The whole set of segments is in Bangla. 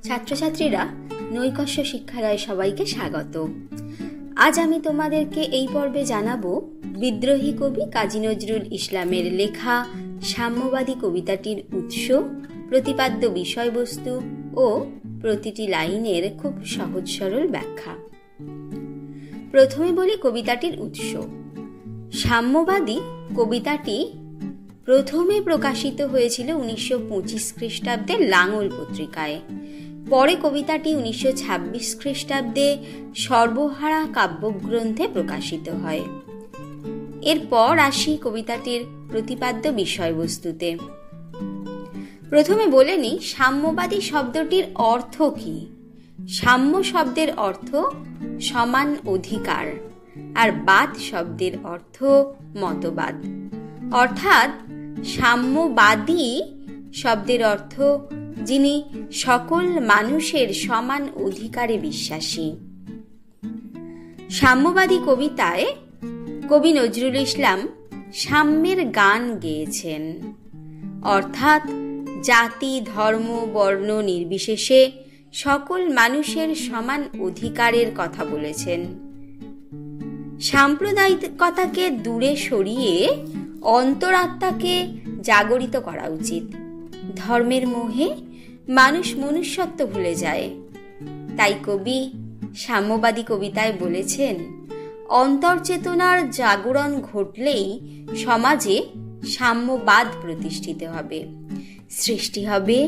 ছাত্রছাত্রীরা, নৈকস্য শিক্ষালয়ে সবাইকে স্বাগত। আজ আমি তোমাদেরকে এই পর্বে জানাবো বিদ্রোহী কবি কাজী নজরুল ইসলামের লেখা সাম্যবাদী কবিতাটির উৎস, প্রতিপাদ্য বিষয়বস্তু ও প্রতিটি লাইনের খুব সহজ সরল ব্যাখ্যা। প্রথমে বলি কবিতাটির উৎস। সাম্যবাদী কবিতাটি প্রথমে প্রকাশিত হয়েছিল 1925 খ্রিস্টাব্দে লাঙল পত্রিকায়। পরে কবিতাটি 1926 খ্রিস্টাব্দে সর্বহারা কাব্যগ্রন্থে প্রকাশিত হয়। এরপর আসি কবিতাটির প্রতিপাদ্য বিষয়বস্তুতে। প্রথমে বলে নিই সাম্যবাদী শব্দটির অর্থ কি। সাম্য শব্দের অর্থ সমান অধিকার, আর বাদ শব্দের অর্থ মতবাদ। অর্থাৎ সাম্যবাদী শব্দের অর্থ যিনি সকল মানুষের সমান অধিকারে বিশ্বাসী। সাম্যবাদী কবিতায় কবি নজরুল ইসলাম সাম্যের গান গেয়েছেন, অর্থাৎ জাতি, ধর্ম, বর্ণ নির্বিশেষে সকল মানুষের সমান অধিকারের কথা বলেছেন। সাম্প্রদায়িকতাকে দূরে সরিয়ে অন্তরাত্মাকে জাগরিত করা উচিত। ধর্মের মোহে মানুষ মনুষ্যত্ব ভুলে যায়। তাই কবি সাম্যবাদী কবিতায় বলেছেন, অন্তর্চেতনার জাগরণ ঘটলেই সমাজে সাম্যবাদ প্রতিষ্ঠিত হবে, সৃষ্টি হবে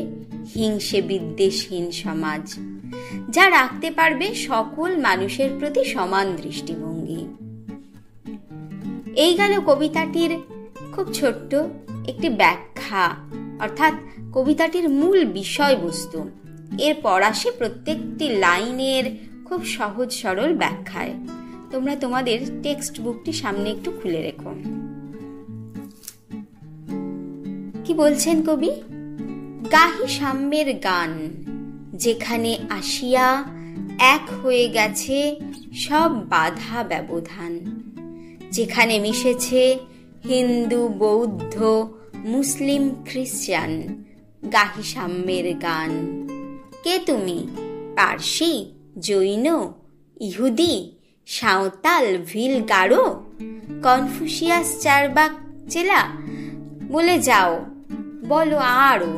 হিংসে বিদ্বেষহীন সমাজ, যা রাখতে পারবে সকল মানুষের প্রতি সমান দৃষ্টিভঙ্গি। এই গেল কবিতাটির খুব ছোট্ট একটি ব্যাখ্যা, অর্থাৎ কবিতাটির মূল বিষয়বস্তু। এরপর আসে প্রত্যেকটি লাইনের খুব সহজ সরল ব্যাখ্যায়। তোমরা তোমাদের টেক্সট বুকটি সামনে একটু খুলে রেখো। কি বলছেন কবি? গাহি সাম্যের গান, যেখানে আসিয়া এক হয়ে গেছে সব বাধা ব্যবধান, যেখানে মিশেছে হিন্দু, বৌদ্ধ, মুসলিম, খ্রিস্টান। গাহি সাম্যের গান। কে তুমি? পার্সি, জৈন, ইহুদি, সাঁওতাল, ভিল, গারো, কনফুসিয়াস, চারবাক চেলা, বলে যাও, বলো আরো।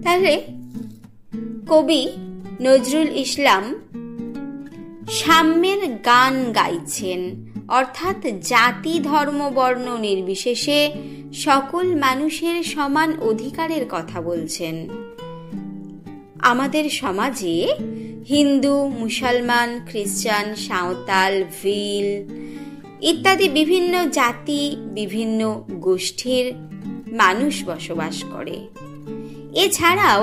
তাহলে কবি নজরুল ইসলাম সাম্যের গান গাইছেন, অর্থাৎ জাতি, ধর্ম, বর্ণ নির্বিশেষে সকল মানুষের সমান অধিকারের কথা বলছেন। আমাদের সমাজে হিন্দু, মুসলমান, খ্রিস্টান, সাঁওতাল, ভিল ইত্যাদি বিভিন্ন জাতি, বিভিন্ন গোষ্ঠীর মানুষ বসবাস করে। এছাড়াও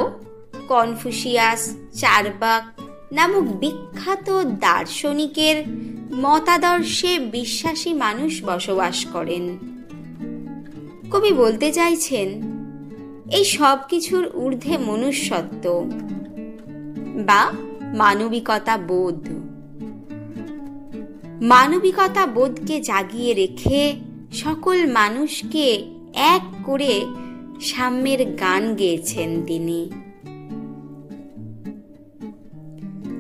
কনফুসিয়াস, চারবাক নামক বিখ্যাত দার্শনিকের মতাদর্শে বিশ্বাসী মানুষ বসবাস করেন। কবি বলতে চাইছেন, এই সব কিছুর ঊর্ধ্বে মনুষ্যত্ব বা মানবিকতা বোধ। মানবিকতা বোধকে জাগিয়ে রেখে সকল মানুষকে এক করে সাম্যের গান গেয়েছেন তিনি।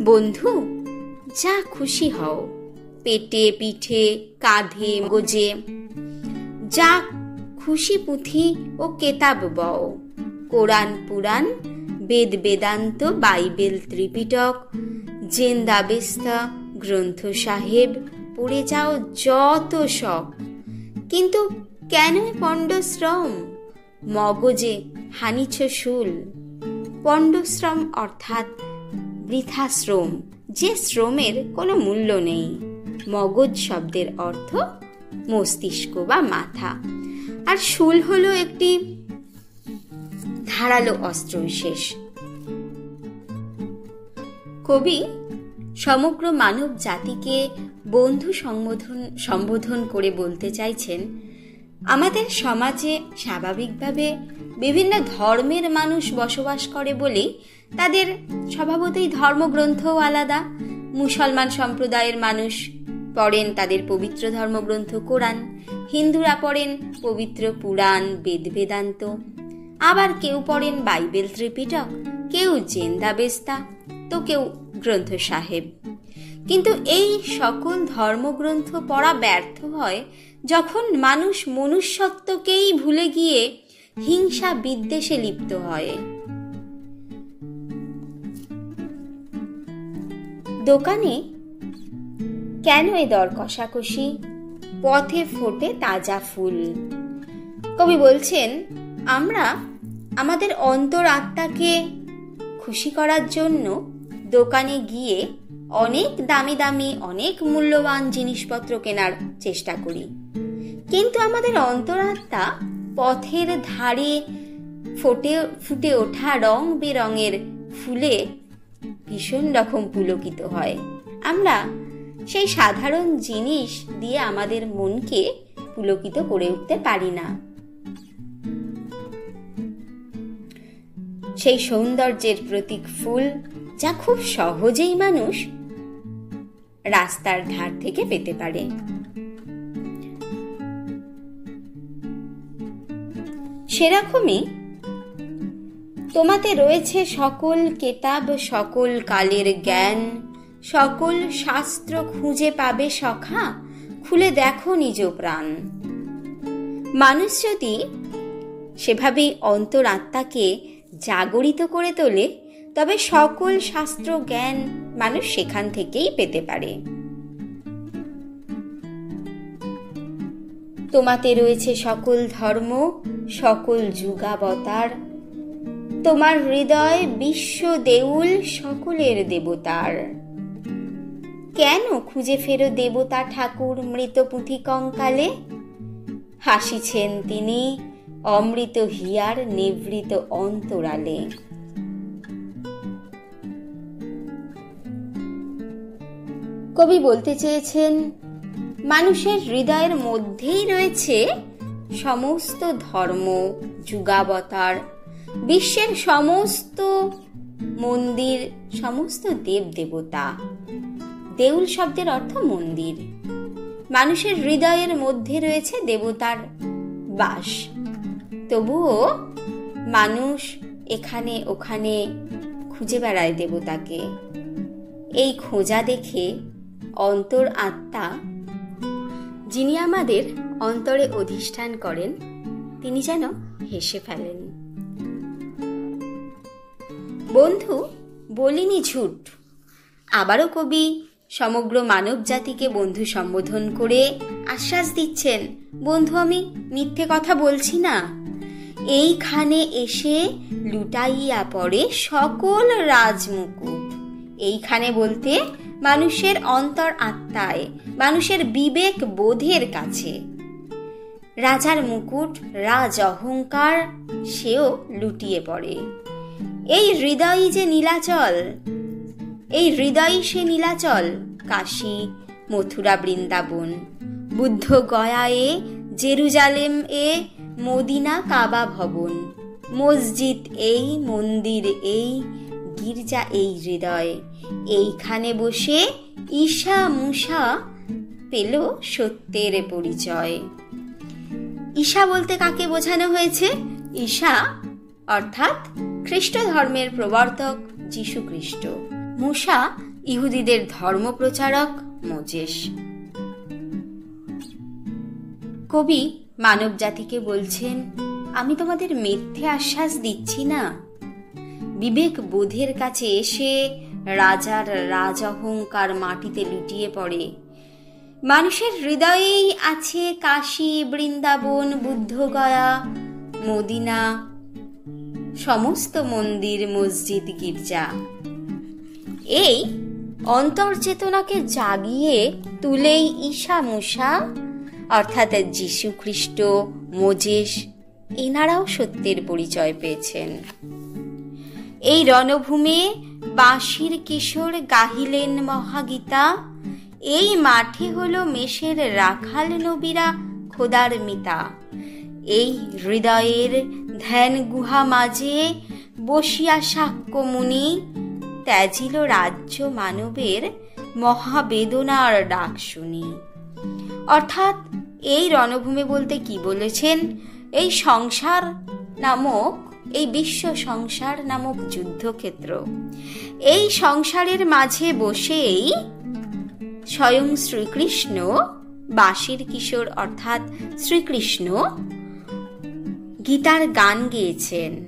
বন্ধু, যা খুশি হও, পেটে, পিঠে, কাঁধে, মগজে, যা খুশি পুঁথি ও কেতাব বও, কোরআন, পুরাণ, বেদ, বেদান্ত, বাইবেল, ত্রিপিটক, জেন্দাবেস্তা, গ্রন্থ সাহেব পড়ে যাও যত শখ। কিন্তু কেন পণ্ডশ্রম? মগজে হানিছ শুল। পণ্ডশ্রম অর্থাৎ বৃথাশ্রম, যে শ্রমের কোনো মূল্য নেই। মগজ শব্দের অর্থ মস্তিষ্ক বা মাথা, আর শুল হলো একটি ধারালো অস্ত্র বিশেষ। কবি সমগ্র মানব জাতিকে বন্ধু সম্বোধন করে বলতে চাইছেন, আমাদের সমাজে স্বাভাবিকভাবে বিভিন্ন ধর্মের মানুষ বসবাস করে বলেই তাদের স্বভাবতই ধর্মগ্রন্থও আলাদা। মুসলমান সম্প্রদায়ের মানুষ পড়েন তাদের পবিত্র ধর্মগ্রন্থ কোরআন, হিন্দুরা পড়েন পবিত্র পুরাণ, বেদ, বেদান্ত, আবার কেউ পড়েন বাইবেল, ত্রিপিটক, কেউ জেন্দা বেস্তা, তো কেউ গ্রন্থ সাহেব। কিন্তু এই সকল ধর্মগ্রন্থ পড়া ব্যর্থ হয় যখন মানুষ মনুষ্যত্বকেই ভুলে গিয়ে হিংসা বিদ্বেষে লিপ্ত হয়। দোকানে কেন এ দর কষাকষি, পথে ফোটে তাজা ফুল। কবি বলছেন, আমরা আমাদের অন্তর আত্মাকে খুশি করার জন্য দোকানে গিয়ে অনেক দামি দামি অনেক মূল্যবান জিনিসপত্র কেনার চেষ্টা করি, কিন্তু আমাদের অন্তরাত্মা পথের ধারে ফুটে ওঠা রং বেরঙের ফুলে ভীষণ রকম পুলকিত হয়। আমরা সেই সাধারণ জিনিস দিয়ে আমাদের মনকে পুলকিত করে উঠতে পারি না। সেই সৌন্দর্যের প্রতীক ফুল, যা খুব সহজেই মানুষ রাস্তার ধার থেকে পেতে পারে। সেরকমই তোমাতে রয়েছে সকল কেতাব, সকল কালের জ্ঞান, সকল শাস্ত্র খুঁজে পাবে সখা, খুলে দেখো নিজ প্রাণ। মানুষ যদি সেভাবেই অন্তরাত্মাকে জাগরিত করে তোলে, তবে সকল শাস্ত্র জ্ঞান মানুষ সেখান থেকেই পেতে পারে। তোমাতে রয়েছে সকল ধর্ম, সকল যুগাবতার, তোমার হৃদয় বিশ্ব দেউল সকলের দেবতার। কেন খুঁজে ফেরো দেবতা ঠাকুর মৃত পুঁথি কঙ্কালে? হাসিছেন তিনি অমৃত হিয়ার নিভৃত অন্তরালে। কবি বলতে চেয়েছেন, মানুষের হৃদয়ের মধ্যেই রয়েছে সমস্ত ধর্ম, যুগাবতার, বিশ্বের সমস্ত মন্দির, সমস্ত দেব দেবতা। দেউল শব্দের অর্থ মন্দির। মানুষের হৃদয়ের মধ্যে রয়েছে দেবতার বাস। তবুও মানুষ এখানে ওখানে খুঁজে বেড়ায় দেবতাকে। এই খোঁজা দেখে অন্তর আত্মা, যিনি আমাদের অন্তরে অধিষ্ঠান করেন, তিনি যেন হেসে ফেলেন। বন্ধু, বলিনি ঝুট। আবারও কবি সমগ্র মানব জাতিকে বন্ধু সম্বোধন করে আশ্বাস দিচ্ছেন, বন্ধু, আমি মিথ্যে কথা বলছি না। এইখানে এসে লুটাইয়া পড়ে সকল রাজমুকুট। এইখানে বলতে মানুষের অন্তর আত্মায়, মানুষের বিবেক বোধের কাছে। রাজার মুকুট, রাজ অহংকার, সেও লুটিয়ে পড়ে। এই হৃদয়ই যে নীলাচল, এই হৃদয়ই সে নীলাচল। কাশী, মথুরা, বৃন্দাবন, বুদ্ধ গয়ায়ে, জেরুজালেম এ, মদিনা, কাবা ভবন, মসজিদ এই, মন্দির এই, গির্জা এই হৃদয়। এইখানে বসে ঈশা মুসা পেল সত্যের পরিচয়। ঈশা বলতে কাকে বোঝানো হয়েছে? ঈশা অর্থাৎ খ্রিস্ট ধর্মের প্রবর্তক যীশু খ্রিস্ট। মুসা ইহুদিদের ধর্ম প্রচারক মোজেস। কবি মানব জাতিকে বলছেন, আমি তোমাদের মিথ্যে আশ্বাস দিচ্ছি না। বিবেক বোধের কাছে এসে রাজার রাজ অহংকার মাটিতে লুটিয়ে পড়ে। মানুষের হৃদয়েই আছে কাশী, বৃন্দাবন, বুদ্ধগয়া, মদিনা, সমস্ত মন্দির, মসজিদ, গির্জা। এই অন্তর্চেতনাকে জাগিয়ে তুলেই ঈশা মুসা অর্থাৎ যীশু খ্রিস্ট, মোজেস, এনারাও সত্যের পরিচয় পেয়েছেন। এই রণভূমে বাঁশির কিশোর গাহিলেন মহাগীতা। এই মাঠে হলো মেষের রাখাল নবীরা খোদার মিতা। এই হৃদয়ের ধ্যান গুহা মাঝে বসিয়া সাক্ষ্য মুনি, ত্যাজিল রাজ্য মানবের মহাবেদনার ডাক শুনি। অর্থাৎ এই রণভূমি বলতে কি বলেছেন? এই সংসার নামক এই বিশ্ব সংসার নামক যুদ্ধক্ষেত্র। এই সংসারের মাঝে বসেই স্বয়ং শ্রীকৃষ্ণ, বাঁশির কিশোর অর্থাৎ শ্রীকৃষ্ণ, গীতার গান গেয়েছেন।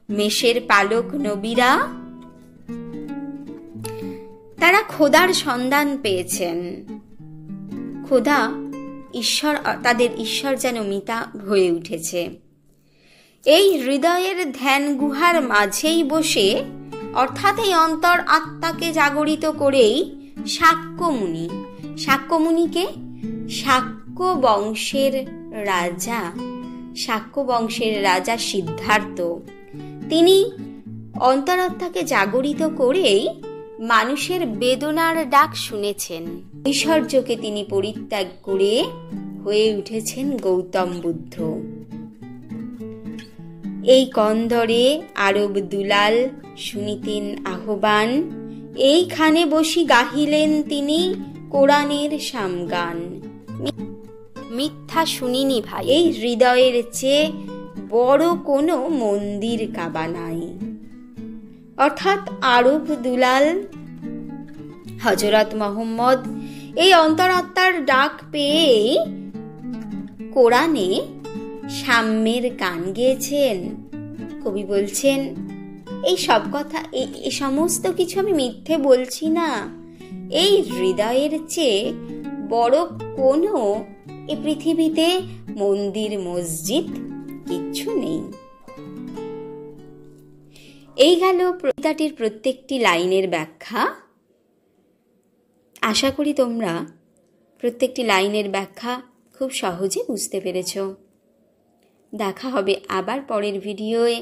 মেষের পালক নবীরা তারা খোদার সন্ধান পেয়েছেন। খোদা ঈশ্বর, তাদের ঈশ্বর যেন মিতা হয়ে উঠেছে। এই হৃদয়ের ধ্যান গুহার মাঝেই বসে, অর্থাৎ এই অন্তর আত্মাকে জাগরিত করেই শাক্যমুনি, শাক্যমুনিকে শাক্য বংশের রাজা সিদ্ধার্থ, তিনি অন্তরাত্মাকে জাগরিত করেই মানুষের বেদনার ডাক শুনেছেন। ঐশ্বর্যকে তিনি পরিত্যাগ করে হয়ে উঠেছেন গৌতম বুদ্ধ। এই কন্দরে আরব দুলাল শুনিতেন আহ্বান, এইখানে বসি গাহিলেন তিনি কোরআনের সামগান। মিথ্যা শুনিনি ভাই, এই হৃদয়ের চেয়ে বড় কোনো মন্দির কাবা নাই। অর্থাৎ আরব দুলাল হযরত মুহাম্মদ এই অন্তরাত্মার ডাক পেয়ে কোরআনে সাম্যের গান গেয়েছেন। কবি বলছেন, এই সব কথা, এই সমস্ত কিছু আমি মিথ্যে বলছি না। এই হৃদয়ের চেয়ে বড় কোনো এ পৃথিবীতে মন্দির মসজিদ কিচ্ছু নেই। এই গেল কবিতাটির প্রত্যেকটি লাইনের ব্যাখ্যা। আশা করি তোমরা প্রত্যেকটি লাইনের ব্যাখ্যা খুব সহজে বুঝতে পেরেছ। দেখা হবে আবার পরের ভিডিওয়ে।